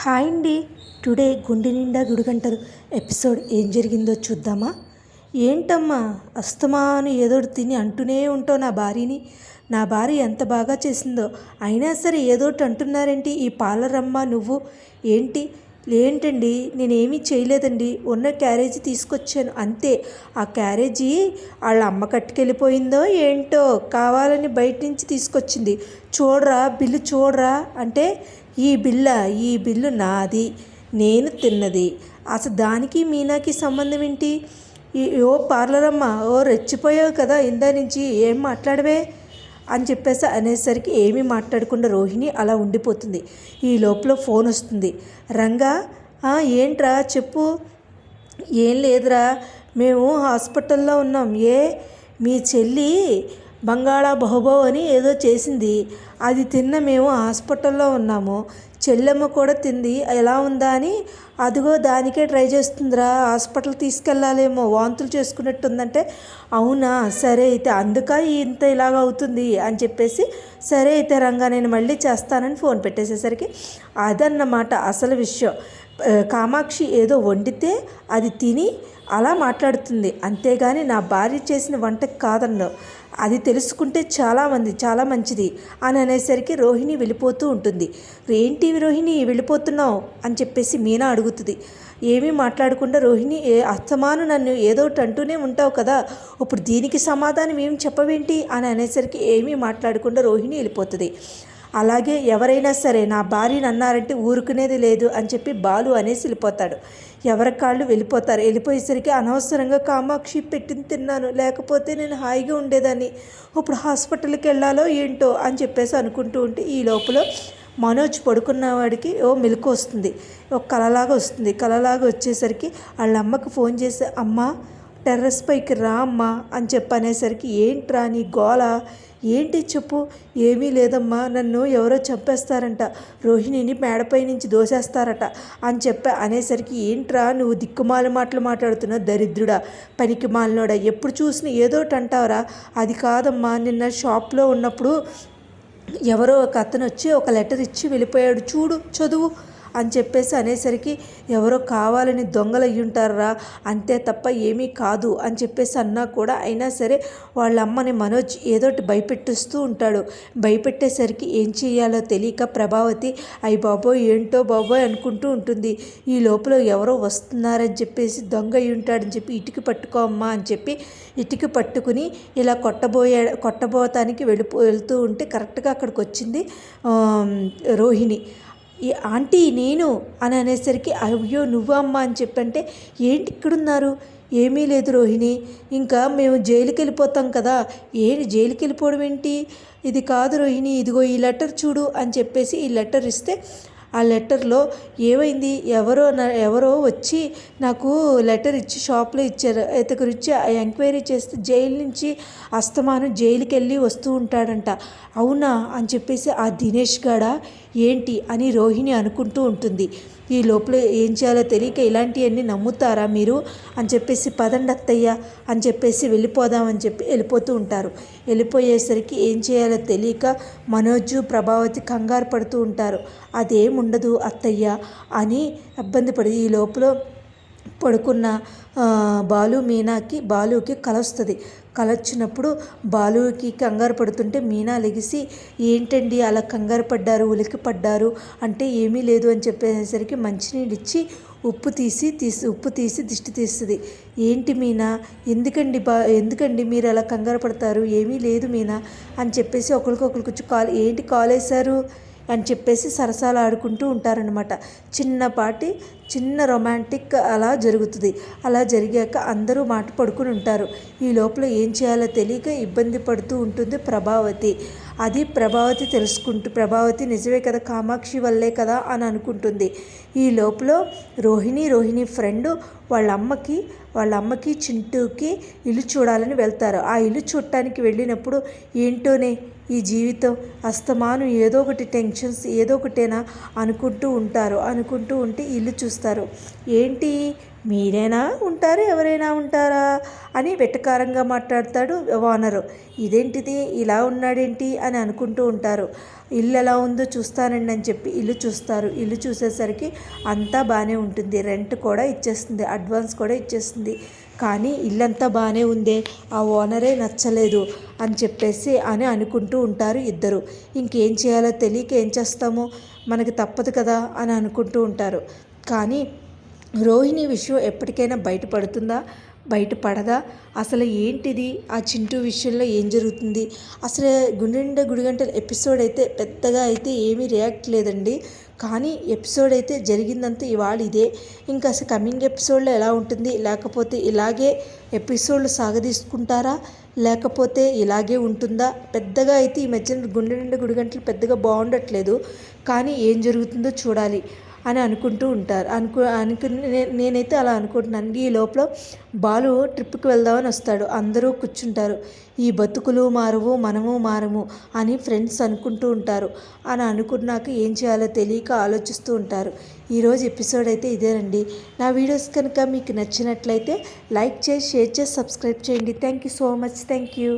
Hi అండి. Today గుండె నిండా గుడిగంటలు ఎపిసోడ్ ఏం జరిగిందో చూద్దామా? ఏంటమ్మా అస్తమాను ఏదోటి తిని అంటూనే ఉంటావు నా భార్య ఎంత బాగా చేసిందో, అయినా సరే ఏదోటి అంటున్నారేంటి ఈ పాలరమ్మ నువ్వు? ఏంటండి నేనేమీ చేయలేదండి, ఉన్న క్యారేజీ తీసుకొచ్చాను అంతే. ఆ క్యారేజీ వాళ్ళ అమ్మ కట్టుకెళ్ళిపోయిందో ఏంటో, కావాలని బయట నుంచి తీసుకొచ్చింది. బిల్లు చూడరా అంటే ఈ బిల్లు నాది, నేను తిన్నది. అసలు దానికి మీనాకి సంబంధం ఏంటి? ఓ పార్లరమ్మ, ఓ రెచ్చిపోయావు కదా ఇందా నుంచి, ఏం మాట్లాడవే అని చెప్పేసి అనేసరికి ఏమీ మాట్లాడకుండా రోహిణి అలా ఉండిపోతుంది. ఈ లోపల ఫోన్ వస్తుంది. రంగా, ఏంట్రా చెప్పు. ఏం లేదురా, మేము హాస్పిటల్లో ఉన్నాం. మీ చెల్లి బంగాళా బహుబో అని ఏదో చేసింది, అది తిన్న మేము హాస్పిటల్లో ఉన్నాము. చెల్లెమ్మ కూడా తింది, ఎలా ఉందా అని. అదిగో దానికే ట్రై చేస్తుందిరా, హాస్పిటల్ తీసుకెళ్ళాలేమో, వాంతులు చేసుకున్నట్టుందంటే. అవునా, సరే అయితే అందుక ఇంత ఇలాగ అవుతుంది అని చెప్పేసి, సరే అయితే రంగా నేను మళ్ళీ చేస్తానని ఫోన్ పెట్టేసేసరికి అదన్నమాట అసలు విషయం. కామాక్షి ఏదో వండితే అది తిని అలా మాట్లాడుతుంది, అంతేగాని నా భార్య చేసిన వంటకి కాదన్నావు. అది తెలుసుకుంటే చాలా మంచిది అని అనేసరికి రోహిణి వెళ్ళిపోతూ ఉంటుంది. ఏంటి రోహిణి వెళ్ళిపోతున్నావు అని చెప్పేసి మీనా అడుగుతుంది. ఏమీ మాట్లాడకుండా రోహిణి, అస్తమాను నన్ను ఏదో ఒకటి అంటూనే ఉంటావు కదా, ఇప్పుడు దీనికి సమాధానం ఏం చెప్పవేంటి అని అనేసరికి ఏమీ మాట్లాడకుండా రోహిణి వెళ్ళిపోతుంది. అలాగే ఎవరైనా సరే నా భార్యని అన్నారంటే ఊరుకునేది లేదు అని చెప్పి బాలు అనేసి వెళ్ళిపోతాడు. ఎవరి కాళ్ళు వెళ్ళిపోతారు. వెళ్ళిపోయేసరికి అనవసరంగా కామాక్షి పెట్టింది తిన్నాను, లేకపోతే నేను హాయిగా ఉండేదాన్ని, ఇప్పుడు హాస్పిటల్కి వెళ్ళాలో ఏంటో అని చెప్పేసి అనుకుంటూ ఉంటే ఈ లోపల మనోజ్ పడుకున్నవాడికి మెలకు వస్తుంది. ఒక కలలాగా వచ్చేసరికి వాళ్ళ అమ్మకి ఫోన్ చేసి, అమ్మ టెర్రస్ పైకి రా అమ్మా అని చెప్పనేసరికి, ఏంట్రా నీ గోల ఏంటి చెప్పు. ఏమీ లేదమ్మా, నన్ను ఎవరో చంపేస్తారంట, రోహిణిని మేడపై నుంచి దోసేస్తారట అని అనేసరికి, ఏంట్రా నువ్వు దిక్కుమాల మాటలు మాట్లాడుతున్నావు, దరిద్రుడా, పనికి మాలినోడా, ఎప్పుడు చూసినా ఏదోటి అంటావురా. అది కాదమ్మా, నిన్న షాప్లో ఉన్నప్పుడు ఎవరో ఒక అతను వచ్చి ఒక లెటర్ ఇచ్చి వెళ్ళిపోయాడు, చూడు చదువు అని చెప్పేసి అనేసరికి, ఎవరో కావాలని దొంగలు అయ్యుంటారా, అంతే తప్ప ఏమీ కాదు అని చెప్పేసి అన్నా కూడా, అయినా సరే వాళ్ళ అమ్మని మనోజ్ ఏదోటి భయపెట్టిస్తూ ఉంటాడు. భయపెట్టేసరికి ఏం చేయాలో తెలియక ప్రభావతి అయ్యి బాబోయ్ ఏంటో బాబోయ్ అనుకుంటూ ఉంటుంది. ఈ లోపల ఎవరో వస్తున్నారని చెప్పేసి, దొంగ అయ్యి ఉంటాడని చెప్పి ఇటుక పట్టుకో అమ్మా అని చెప్పి ఇటుక పట్టుకుని ఇలా కొట్టబోతానికి వెళ్తూ ఉంటే కరెక్ట్గా అక్కడికి వచ్చింది రోహిణి. ఈ ఆంటీ నేను అని అనేసరికి, అయ్యో నువ్వు అమ్మ అని చెప్పంటే, ఏంటి ఇక్కడున్నారు? ఏమీ లేదు రోహిణి, ఇంకా మేము జైలుకి వెళ్ళిపోతాం కదా. జైలుకి వెళ్ళిపోవడం ఏంటి? ఇది కాదు రోహిణి, ఇదిగో ఈ లెటర్ చూడు అని చెప్పేసి ఈ లెటర్ ఇస్తే, ఆ లెటర్లో ఏమైంది, ఎవరో వచ్చి నాకు లెటర్ ఇచ్చి షాప్లో ఇచ్చారు, ఇతను ఎంక్వైరీ చేస్తే జైలు నుంచి అస్తమాను జైలుకి వెళ్ళి వస్తూ ఉంటాడంట. అవునా అని చెప్పేసి, ఆ దినేష్ గాడా ఏంటి అని రోహిణి అనుకుంటూ ఉంటుంది. ఈ లోపల ఏం చేయాలో తెలియక, ఇలాంటివన్నీ నమ్ముతారా మీరు అని చెప్పేసి, పదండి అత్తయ్య అని చెప్పేసి వెళ్ళిపోదామని చెప్పి వెళ్ళిపోతూ ఉంటారు. వెళ్ళిపోయేసరికి ఏం చేయాలో తెలియక మనోజు ప్రభావతి కంగారు పడుతూ ఉంటారు. అదేముండదు అత్తయ్య అని ఇబ్బంది పడి, ఈ లోపల పడుకున్న బాలుకి కల వస్తుంది. కల వచ్చినప్పుడు బాలుకి కంగారు పడుతుంటే మీనా లెగిసి, ఏంటండి అలా కంగారు పడ్డారు, ఉలికి పడ్డారు అంటే, ఏమీ లేదు అని చెప్పేసరికి మంచినీళ్ళు ఇచ్చి ఉప్పు తీసి దిష్టి తీస్తుంది. ఏంటి మీనా, ఎందుకండి మీరు అలా కంగారు పడతారు? ఏమీ లేదు మీనా అని చెప్పేసి ఒకరికొకరికి వచ్చి ఏంటి కాలేశారు అని చెప్పేసి సరసాలు ఆడుకుంటూ ఉంటారనమాట. చిన్న రొమాంటిక్ అలా జరుగుతుంది. అలా జరిగాక అందరూ మాట పడుకుని ఉంటారు. ఈ లోపల ఏం చేయాలో తెలియక ఇబ్బంది పడుతూ ఉంటుంది ప్రభావతి. అది ప్రభావతి నిజమే కదా, కామాక్షి వల్లే కదా అని అనుకుంటుంది. ఈ లోపల రోహిణి ఫ్రెండ్ వాళ్ళ అమ్మకి చింటూకి ఇల్లు చూడాలని వెళ్తారు. ఆ ఇల్లు చూడటానికి వెళ్ళినప్పుడు, ఏంటోనే ఈ జీవితం, అస్తమానం ఏదో ఒకటి టెన్షన్స్ ఏదో ఒకటేనా అనుకుంటూ ఉంటే ఇల్లు చూస్తారు. ఏంటి మీరేనా ఉంటారు, ఎవరైనా ఉంటారా అని వెటకారంగా మాట్లాడతాడు ఓనరు. ఇదేంటిది ఇలా ఉన్నాడేంటి అని అనుకుంటూ ఉంటారు. ఇల్లు ఎలా ఉందో చూస్తానండి అని చెప్పి ఇల్లు చూస్తారు. ఇల్లు చూసేసరికి అంతా బాగానే ఉంటుంది, రెంట్ కూడా ఇచ్చేస్తుంది, అడ్వాన్స్ కూడా ఇచ్చేస్తుంది. కానీ ఇల్లంతా బాగానే ఉందే, ఆ ఓనరే నచ్చలేదు అని చెప్పేసి అని అనుకుంటూ ఉంటారు ఇద్దరు. ఇంకేం చేయాలో తెలియక ఏం చేస్తాము, మనకి తప్పదు కదా అని అనుకుంటూ ఉంటారు. కానీ రోహిణి విషయం ఎప్పటికైనా బయటపడుతుందా, బయటపడదా? అసలు ఏంటిది, ఆ చింటూ విషయంలో ఏం జరుగుతుంది? అసలు గుండె నిండా గుడిగంటల ఎపిసోడ్ అయితే పెద్దగా అయితే ఏమీ రియాక్ట్ లేదండి. కానీ ఎపిసోడ్ అయితే జరిగిందంతా ఇవాళ ఇదే. ఇంకా అసలు కమింగ్ ఎపిసోడ్లో ఎలా ఉంటుంది, లేకపోతే ఇలాగే ఎపిసోడ్లు సాగదీసుకుంటారా, లేకపోతే ఇలాగే ఉంటుందా? పెద్దగా అయితే ఈ మధ్యన గుండె నిండా గుడిగంటలు పెద్దగా బాగుండట్లేదు. కానీ ఏం జరుగుతుందో చూడాలి అని అనుకుంటూ ఉంటారు. నేనైతే అలా అనుకుంటున్నాను. ఈ లోపల బాలు ట్రిప్కి వెళ్దామని వస్తాడు. అందరూ కూర్చుంటారు. ఈ బతుకులు మారవు, మనము మారము అని ఫ్రెండ్స్ అనుకుంటూ ఉంటారు. అని అనుకున్నాక ఏం చేయాలో తెలియక ఆలోచిస్తూ ఉంటారు. ఈరోజు ఎపిసోడ్ అయితే ఇదేనండి. నా వీడియోస్ కనుక మీకు నచ్చినట్లయితే లైక్ చేసి, షేర్ చేసి, సబ్స్క్రైబ్ చేయండి. Thank you so much. Thank you.